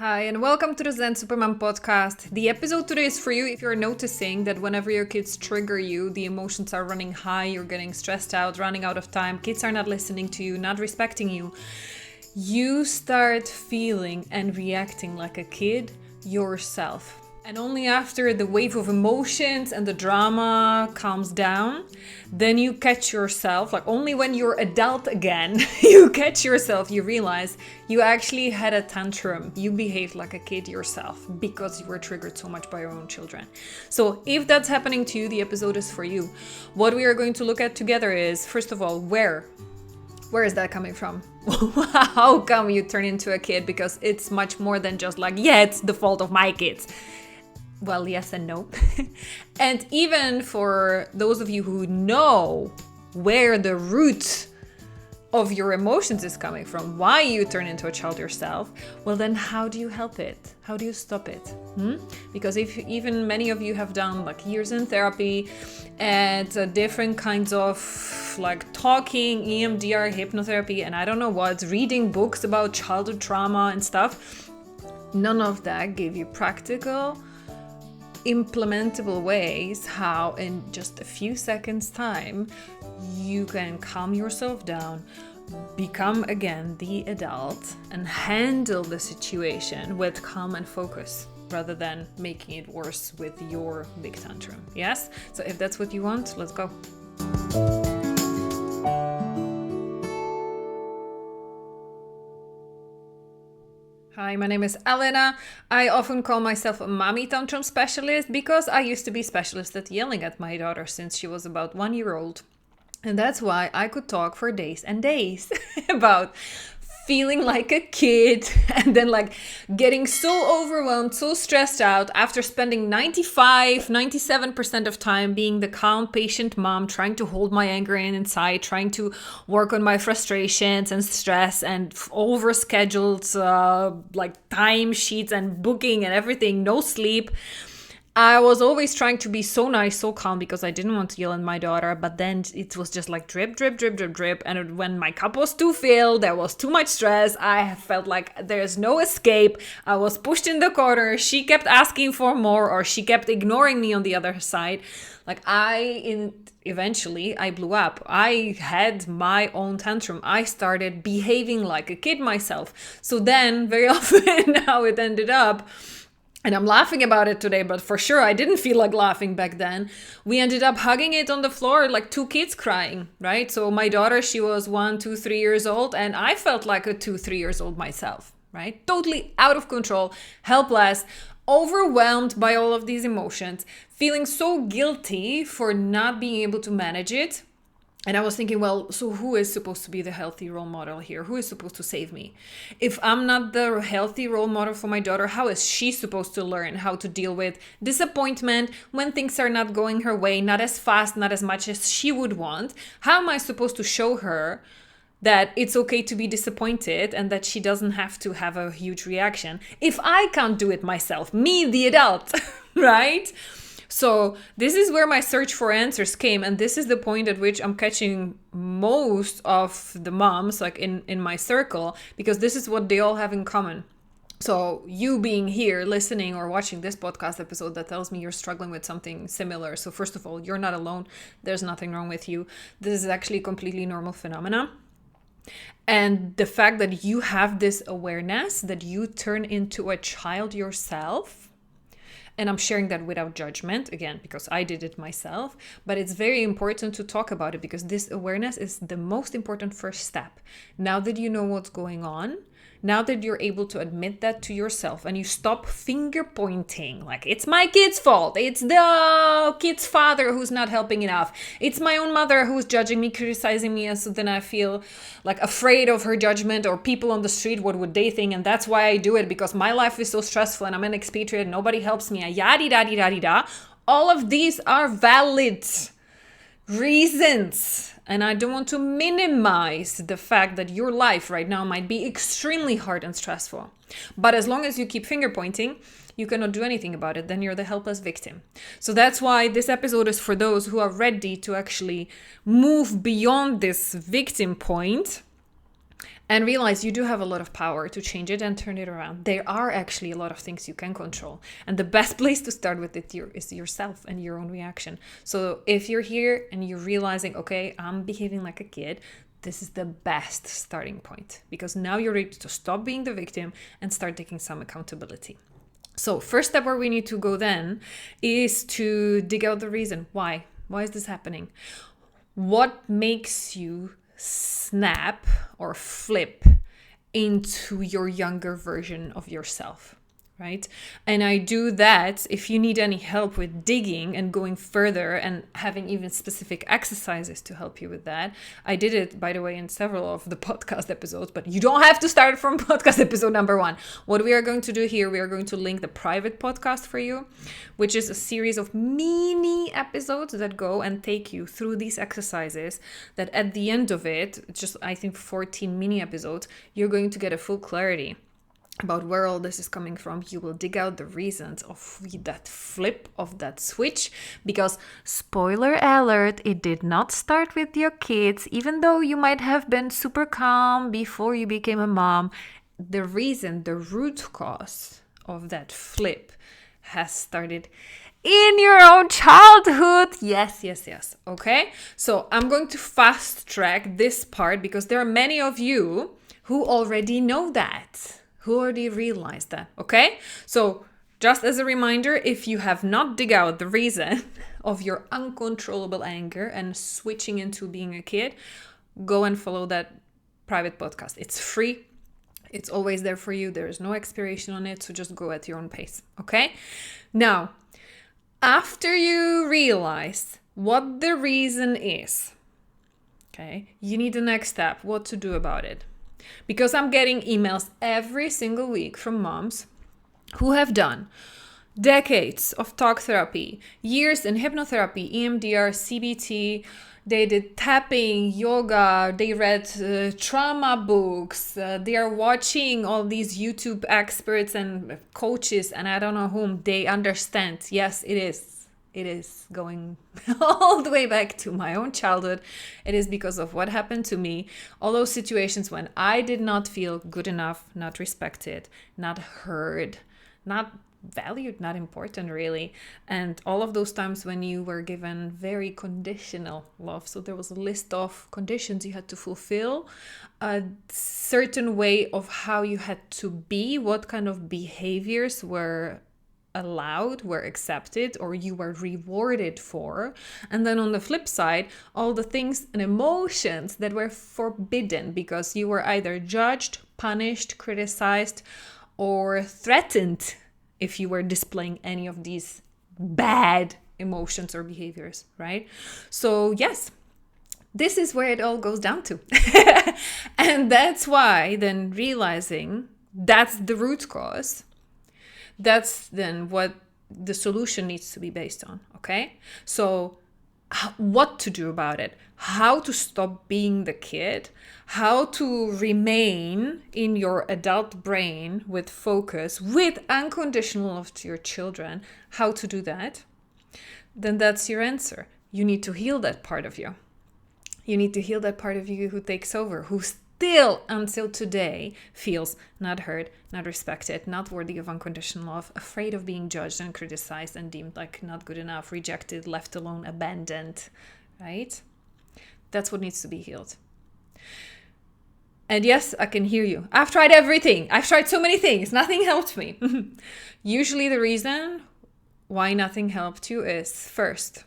Hi, and welcome to the Zen Supermom podcast. The episode today is for you if you're noticing that whenever your kids trigger you, the emotions are running high, you're getting stressed out, running out of time, kids are not listening to you, not respecting you. You start feeling and reacting like a kid yourself. And only after the wave of emotions and the drama calms down, then you catch yourself, like only when you're adult again, you catch yourself, you realize you actually had a tantrum. You behaved like a kid yourself because you were triggered so much by your own children. So if that's happening to you, the episode is for you. What we are going to look at together is, first of all, where is that coming from? How come you turn into a kid? Because it's much more than just like, yeah, it's the fault of my kids. Well, yes and no. And even for those of you who know where the root of your emotions is coming from, why you turn into a child yourself, well then how do you help it? How do you stop it? Because if even many of you have done like years in therapy and different kinds of like talking, EMDR, hypnotherapy, and I don't know what, reading books about childhood trauma and stuff, none of that gave you practical implementable ways how in just a few seconds time you can calm yourself down, become again the adult and handle the situation with calm and focus rather than making it worse with your big tantrum. Yes? So if that's what you want, let's go. Hi, my name is Elena. I often call myself a mommy tantrum specialist because I used to be specialist at yelling at my daughter since she was about 1 year old. And that's why I could talk for days and days about feeling like a kid and then like getting so overwhelmed, so stressed out after spending 97% of time being the calm, patient mom, trying to hold my anger inside, trying to work on my frustrations and stress and overscheduled like time sheets and booking and everything, no sleep. I was always trying to be so nice, so calm because I didn't want to yell at my daughter, but then it was just like drip, drip, drip, drip, drip. And when my cup was too filled, there was too much stress. I felt like there's no escape. I was pushed in the corner. She kept asking for more or she kept ignoring me on the other side. Like eventually I blew up. I had my own tantrum. I started behaving like a kid myself. So then very often how it ended up, and I'm laughing about it today, but for sure I didn't feel like laughing back then. We ended up hugging it on the floor like two kids crying, right? So my daughter, she was 1, 2, 3 years old, and I felt like a 2, 3 years old myself, right? Totally out of control, helpless, overwhelmed by all of these emotions, feeling so guilty for not being able to manage it. And I was thinking, well, so who is supposed to be the healthy role model here? Who is supposed to save me? If I'm not the healthy role model for my daughter, how is she supposed to learn how to deal with disappointment when things are not going her way, not as fast, not as much as she would want? How am I supposed to show her that it's okay to be disappointed and that she doesn't have to have a huge reaction if I can't do it myself, me, the adult, right? So this is where my search for answers came, and this is the point at which I'm catching most of the moms like in my circle, because this is what they all have in common. So you being here listening or watching this podcast episode, that tells me you're struggling with something similar. So first of all, you're not alone. There's nothing wrong with you. This is actually a completely normal phenomenon. And the fact that you have this awareness that you turn into a child yourself, and I'm sharing that without judgment, again, because I did it myself. But it's very important to talk about it because this awareness is the most important first step. Now that you know what's going on, now that you're able to admit that to yourself and you stop finger pointing, like it's my kid's fault, it's the kid's father who's not helping enough, it's my own mother who's judging me, criticizing me, and so then I feel like afraid of her judgment, or people on the street, what would they think, and that's why I do it because my life is so stressful and I'm an expatriate, nobody helps me, yada yada yada yada. All of these are valid reasons. And I don't want to minimize the fact that your life right now might be extremely hard and stressful. But as long as you keep finger pointing, you cannot do anything about it. Then you're the helpless victim. So that's why this episode is for those who are ready to actually move beyond this victim point And realize you do have a lot of power to change it and turn it around. There are actually a lot of things you can control. And the best place to start with it is yourself and your own reaction. So if you're here and you're realizing, okay, I'm behaving like a kid, this is the best starting point, because now you're ready to stop being the victim and start taking some accountability. So first step where we need to go then is to dig out the reason. Why? Why is this happening? What makes you snap or flip into your younger version of yourself, right? And I do that. If you need any help with digging and going further and having even specific exercises to help you with that, I did it, by the way, in several of the podcast episodes, but you don't have to start from podcast episode number 1. What we are going to do here, we are going to link the private podcast for you, which is a series of mini episodes that go and take you through these exercises, that at the end of it, just I think 14 mini episodes, you're going to get a full clarity about where all this is coming from. You will dig out the reasons of that flip of that switch, because spoiler alert, it did not start with your kids. Even though you might have been super calm before you became a mom, the reason, the root cause of that flip has started in your own childhood. Yes. Okay, so I'm going to fast track this part because there are many of you who already know that, who already realized that, okay? So just as a reminder, if you have not dig out the reason of your uncontrollable anger and switching into being a kid, go and follow that private podcast. It's free. It's always there for you. There is no expiration on it, so just go at your own pace, okay? Now, after you realize what the reason is, okay, you need the next step, what to do about it. Because I'm getting emails every single week from moms who have done decades of talk therapy, years in hypnotherapy, EMDR, CBT. They did tapping, yoga, they read trauma books, they are watching all these YouTube experts and coaches and I don't know whom. They understand, yes, it is going all the way back to my own childhood. It is because of what happened to me. All those situations when I did not feel good enough, not respected, not heard, not valued, not important really. And all of those times when you were given very conditional love. So there was a list of conditions you had to fulfill, a certain way of how you had to be, what kind of behaviors were allowed, were accepted, or you were rewarded for. And then on the flip side, all the things and emotions that were forbidden because you were either judged, punished, criticized, or threatened if you were displaying any of these bad emotions or behaviors, right? So yes, this is where it all goes down to. And that's why then realizing that's the root cause, that's then what the solution needs to be based on, okay? So what to do about it, how to stop being the kid, how to remain in your adult brain with focus, with unconditional love to your children, how to do that, then that's your answer. You need to heal that part of you. You need to heal that part of you who takes over, who still until today feels not heard, not respected, not worthy of unconditional love, afraid of being judged and criticized and deemed like not good enough, rejected, left alone, abandoned, right? That's what needs to be healed. And yes, I can hear you. I've tried everything. I've tried so many things. Nothing helped me. Usually the reason why nothing helped you is, first,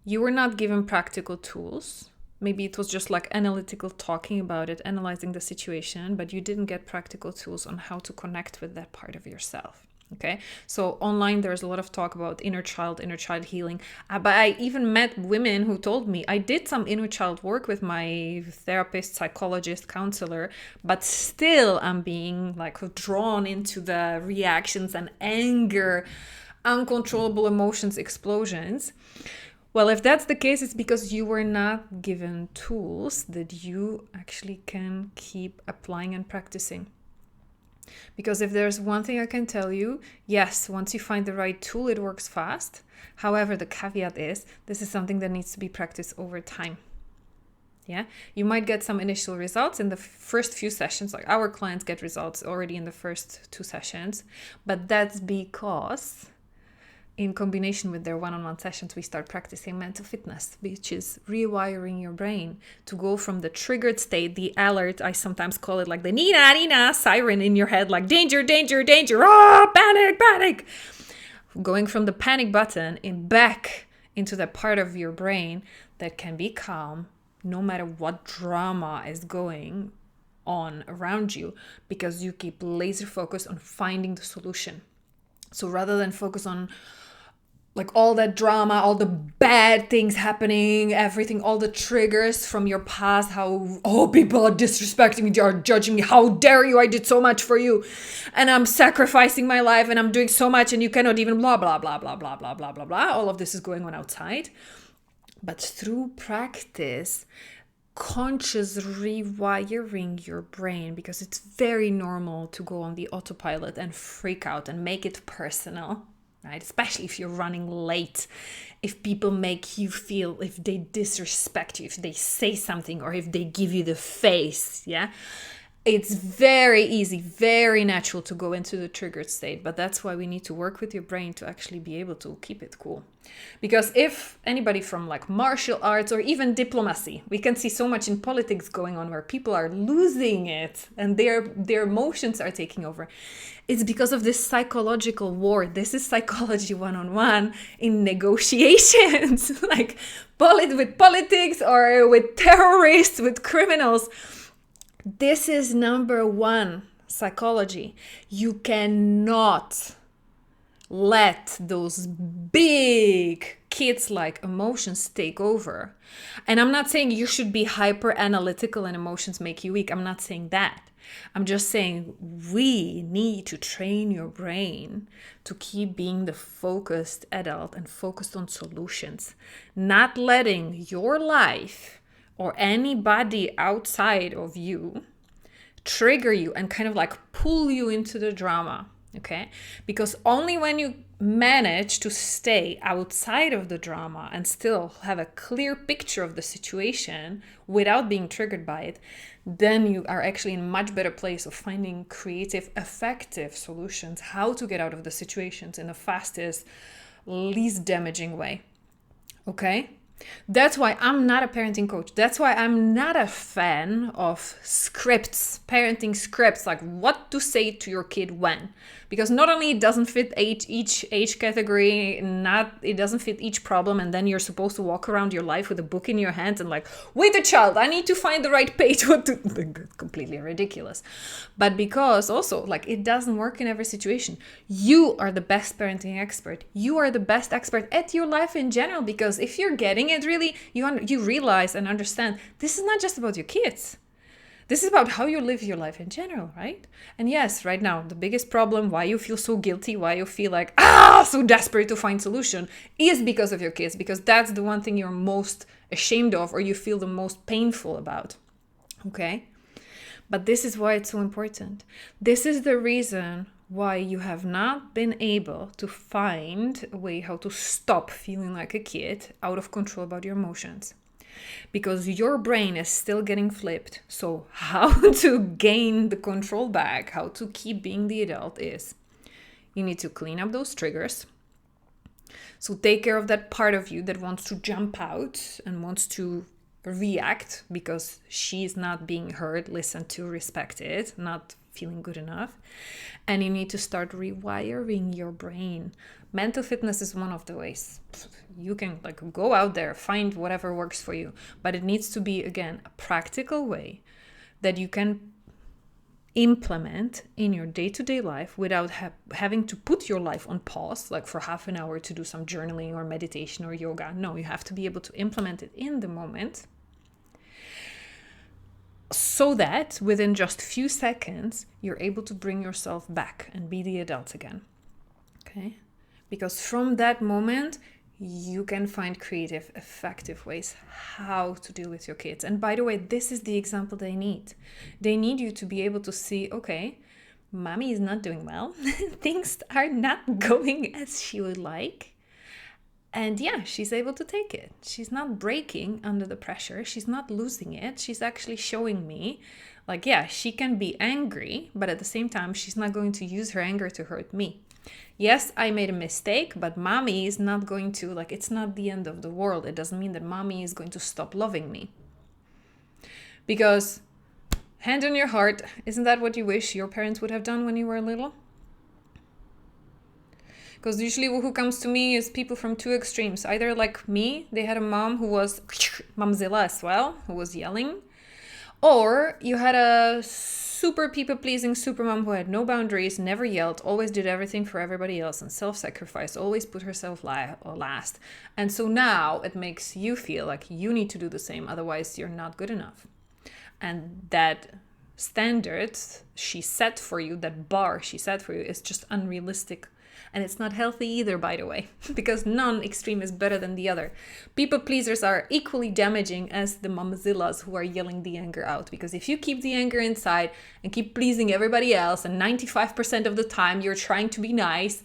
you were not given practical tools. Maybe it was just like analytical talking about it, analyzing the situation, but you didn't get practical tools on how to connect with that part of yourself. Okay, so online there's a lot of talk about inner child healing. But I even met women who told me, I did some inner child work with my therapist, psychologist, counselor, but still I'm being like drawn into the reactions and anger, uncontrollable emotions, explosions. Well, if that's the case, it's because you were not given tools that you actually can keep applying and practicing. Because if there's one thing I can tell you, yes, once you find the right tool, it works fast. However, the caveat is, this is something that needs to be practiced over time. Yeah, you might get some initial results in the first few sessions. Like our clients get results already in the first 2 sessions, but that's because in combination with their one-on-one sessions, we start practicing mental fitness, which is rewiring your brain to go from the triggered state, the alert, I sometimes call it like the Nina, Nina siren in your head, like danger, danger, danger, panic, panic. Going from the panic button back into that part of your brain that can be calm no matter what drama is going on around you, because you keep laser focused on finding the solution. So rather than focus on like all that drama, all the bad things happening, everything, all the triggers from your past, how, people are disrespecting me, they are judging me, how dare you, I did so much for you, and I'm sacrificing my life, and I'm doing so much, and you cannot even blah, blah, blah, blah, blah, blah, blah, blah, blah. All of this is going on outside. But through practice, conscious rewiring your brain, because it's very normal to go on the autopilot and freak out and make it personal. Right? Especially if you're running late, if people make you feel, if they disrespect you, if they say something, or if they give you the face, yeah? It's very easy, very natural to go into the triggered state, but that's why we need to work with your brain to actually be able to keep it cool. Because if anybody from like martial arts or even diplomacy, we can see so much in politics going on where people are losing it and their emotions are taking over. It's because of this psychological war. This is psychology 101 in negotiations, like with politics or with terrorists, with criminals. This is number one psychology. You cannot let those big kids-like emotions take over. And I'm not saying you should be hyper analytical and emotions make you weak. I'm not saying that. I'm just saying we need to train your brain to keep being the focused adult and focused on solutions, not letting your life or anybody outside of you trigger you and kind of like pull you into the drama, okay? Because only when you manage to stay outside of the drama and still have a clear picture of the situation without being triggered by it, then you are actually in a much better place of finding creative, effective solutions, how to get out of the situations in the fastest, least damaging way, okay? That's why I'm not a parenting coach. That's why I'm not a fan of scripts, parenting scripts, like what to say to your kid when. Because not only it doesn't fit each age category, it doesn't fit each problem, and then you're supposed to walk around your life with a book in your hand and like, wait a child, I need to find the right page. Completely ridiculous. But because also like it doesn't work in every situation. You are the best parenting expert. You are the best expert at your life in general, because if you're getting it really, you realize and understand this is not just about your kids. This is about how you live your life in general, right? And yes, right now, the biggest problem, why you feel so guilty, why you feel like, so desperate to find solution, is because of your kids, because that's the one thing you're most ashamed of or you feel the most painful about, okay? But this is why it's so important. This is the reason why you have not been able to find a way how to stop feeling like a kid, out of control about your emotions. Because your brain is still getting flipped. So how to gain the control back, how to keep being the adult is you need to clean up those triggers. So take care of that part of you that wants to jump out and wants to react because she's not being heard, listened to, respected, not feeling good enough. And you need to start rewiring your brain. Mental fitness is one of the ways. You can like go out there, find whatever works for you, but it needs to be, again, a practical way that you can implement in your day-to-day life without having to put your life on pause, like for half an hour to do some journaling or meditation or yoga. No, you have to be able to implement it in the moment, so that within just few seconds, you're able to bring yourself back and be the adult again, okay? Because from that moment, you can find creative, effective ways how to deal with your kids. And by the way, this is the example they need. They need you to be able to see, okay, mommy is not doing well. Things are not going as she would like. And yeah, she's able to take it. She's not breaking under the pressure. She's not losing it. She's actually showing me, like, yeah, she can be angry, but at the same time, she's not going to use her anger to hurt me. Yes, I made a mistake, but mommy is not going to, like, it's not the end of the world. It doesn't mean that mommy is going to stop loving me. Because, hand on your heart, isn't that what you wish your parents would have done when you were little? Because usually who comes to me is people from two extremes. Either like me, they had a mom who was momzilla as well, who was yelling. Or you had a super people-pleasing supermom who had no boundaries, never yelled, always did everything for everybody else and self-sacrificed, always put herself last. And so now it makes you feel like you need to do the same, otherwise you're not good enough. And that standard she set for you, that bar she set for you, is just unrealistic. And it's not healthy either, by the way, because none extreme is better than the other. People pleasers are equally damaging as the momzillas who are yelling the anger out. Because if you keep the anger inside and keep pleasing everybody else, and 95% of the time you're trying to be nice,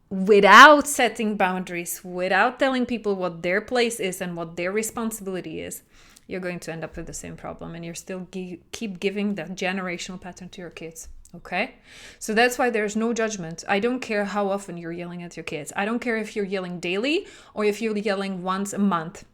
without setting boundaries, without telling people what their place is and what their responsibility is, you're going to end up with the same problem. And you're still keep giving that generational pattern to your kids. Okay? So that's why there's no judgment. I don't care how often you're yelling at your kids. I don't care if you're yelling daily or if you're yelling once a month.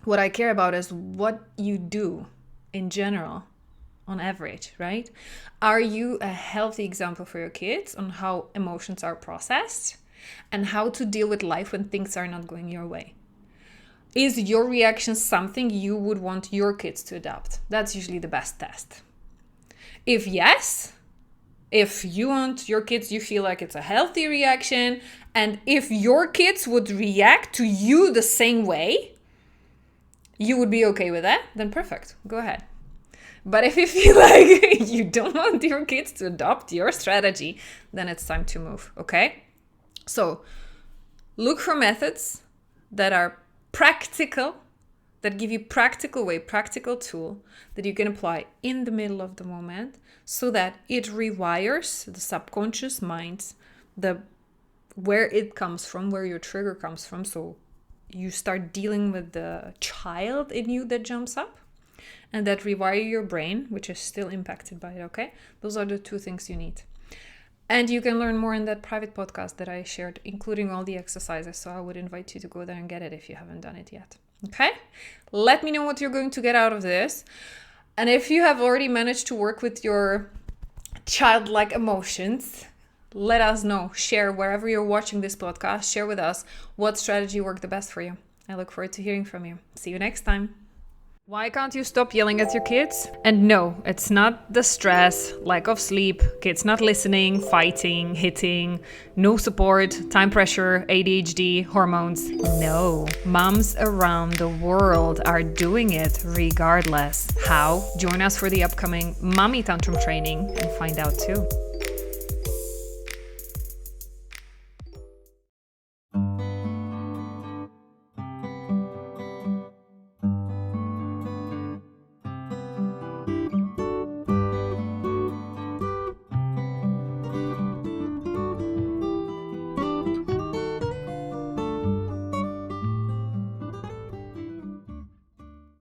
What I care about is what you do in general, on average, right? Are you a healthy example for your kids on how emotions are processed and how to deal with life when things are not going your way? Is your reaction something you would want your kids to adopt? That's usually the best test. If yes, if you want your kids, you feel like it's a healthy reaction, and if your kids would react to you the same way, you would be okay with that, then perfect, go ahead. But if you feel like you don't want your kids to adopt your strategy, then it's time to move, okay? So look for methods that are practical, that give you practical way, practical tool that you can apply in the middle of the moment so that it rewires the subconscious mind, where it comes from, where your trigger comes from. So you start dealing with the child in you that jumps up, and that rewire your brain, which is still impacted by it, okay? Those are the two things you need. And you can learn more in that private podcast that I shared, including all the exercises. So I would invite you to go there and get it if you haven't done it yet. Okay? Let me know what you're going to get out of this. And if you have already managed to work with your childlike emotions, let us know. Share wherever you're watching this podcast. Share with us what strategy worked the best for you. I look forward to hearing from you. See you next time. Why can't you stop yelling at your kids? And no, it's not the stress, lack of sleep, kids not listening, fighting, hitting, no support, time pressure, ADHD, hormones. No, moms around the world are doing it regardless. How? Join us for the upcoming Mommy Tantrum training and find out too.